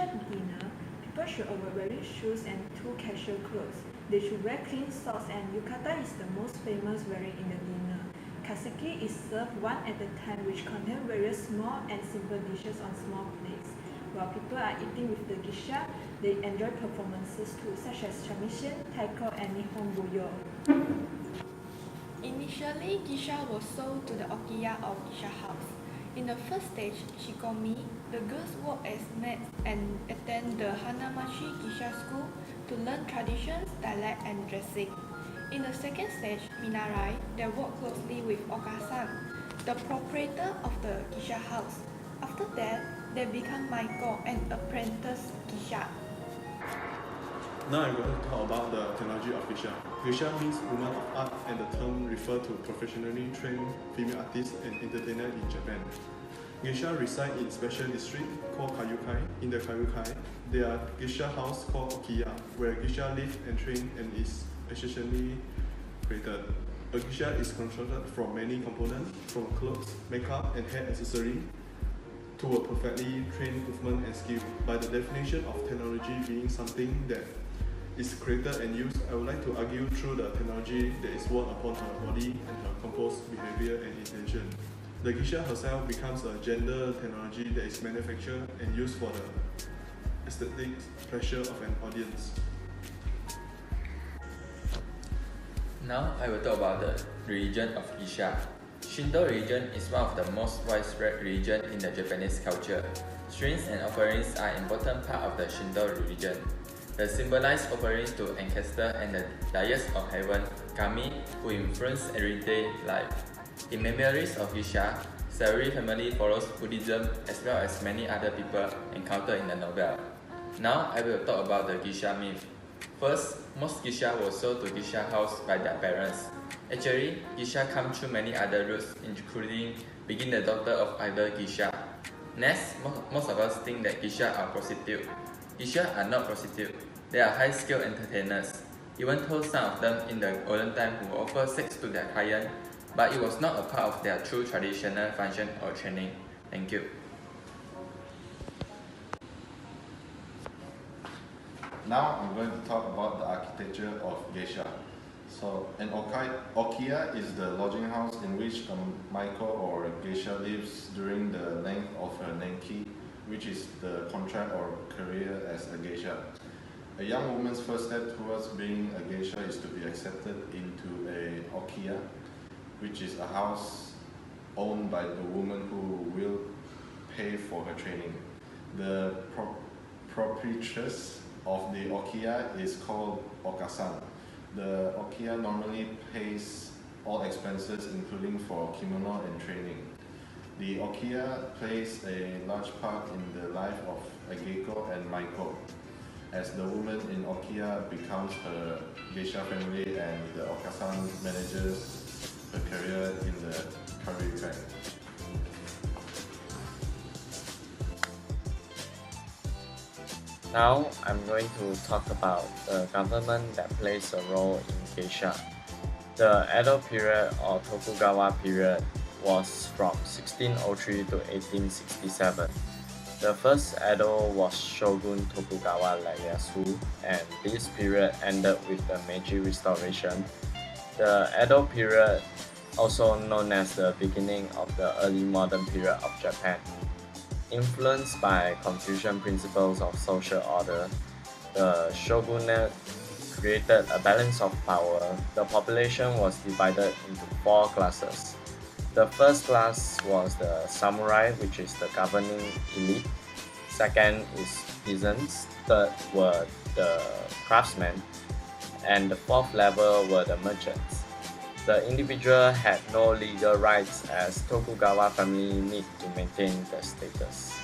geisha dinner, people should avoid wearing shoes and too casual clothes. They should wear clean socks, and yukata is the most famous wearing in the dinner. Kaseki is served one at a time, which contain various small and simple dishes on small plates. While people are eating with the geisha, they enjoy performances too, such as shamisen, taiko, and nihon buyo. Initially, geisha was sold to the okiya or geisha house. In the first stage, shikomi, the girls work as maids and attend the Hanamachi geisha school to learn traditions, dialect, and dressing. In the second stage, minarai, they work closely with okasan, the proprietor of the geisha house. After that, they become maiko and apprentice geisha. Now I'm going to talk about the technology of geisha. Geisha means woman of art, and the term refers to professionally trained female artists and entertainers in Japan. Geisha reside in special district called Kayukai. In the Kayukai, there are geisha house called okiya, where geisha live and train and is essentially created. A geisha is constructed from many components, from clothes, makeup, and hair accessory, to a perfectly trained movement and skill. By the definition of technology being something that is created and used, I would like to argue through the technology that is worn upon her body and her composed behavior and intention. The geisha herself becomes a gender technology that is manufactured and used for the aesthetic pleasure of an audience. Now I will talk about the religion of geisha. Shinto religion is one of the most widespread religion in the Japanese culture. Shrines and offerings are an important part of the Shinto religion. They symbolize offerings to ancestors and the deities of heaven, kami, who influence everyday life. In Memoirs of Geisha, Sayuri family follows Buddhism as well as many other people encountered in the novel. Now I will talk about the geisha myth. First, most geisha were sold to geisha house by their parents. Actually, geisha come through many other routes, including being the daughter of either geisha. Next, most of us think that geisha are prostitutes. Geisha are not prostitutes. They are high-skilled entertainers. Even though some of them in the olden time would offer sex to their client, but it was not a part of their true traditional function or training. Thank you. Now I'm going to talk about the architecture of geisha. So an okiya is the lodging house in which a maiko or a geisha lives during the length of her nenki, which is the contract or career as a geisha. A young woman's first step towards being a geisha is to be accepted into a okiya, which is a house owned by the woman who will pay for her training. The proprietress of the okiya is called okasan. The okiya normally pays all expenses, including for kimono and training. The okiya plays a large part in the life of a geiko and maiko, as the woman in okiya becomes her geisha family and the okasan manages her career in the career. Now I'm going to talk about the government that plays a role in geisha. The Edo period or Tokugawa period was from 1603 to 1867. The first Edo was Shogun Tokugawa Ieyasu, and this period ended with the Meiji Restoration. The Edo period, also known as the beginning of the early modern period of Japan. Influenced by Confucian principles of social order, the shogunate created a balance of power. The population was divided into 4 classes. The first class was the samurai, which is the governing elite. Second is peasants. Third were the craftsmen. And the fourth level were the merchants. The individual had no legal rights as Tokugawa family need to maintain the status.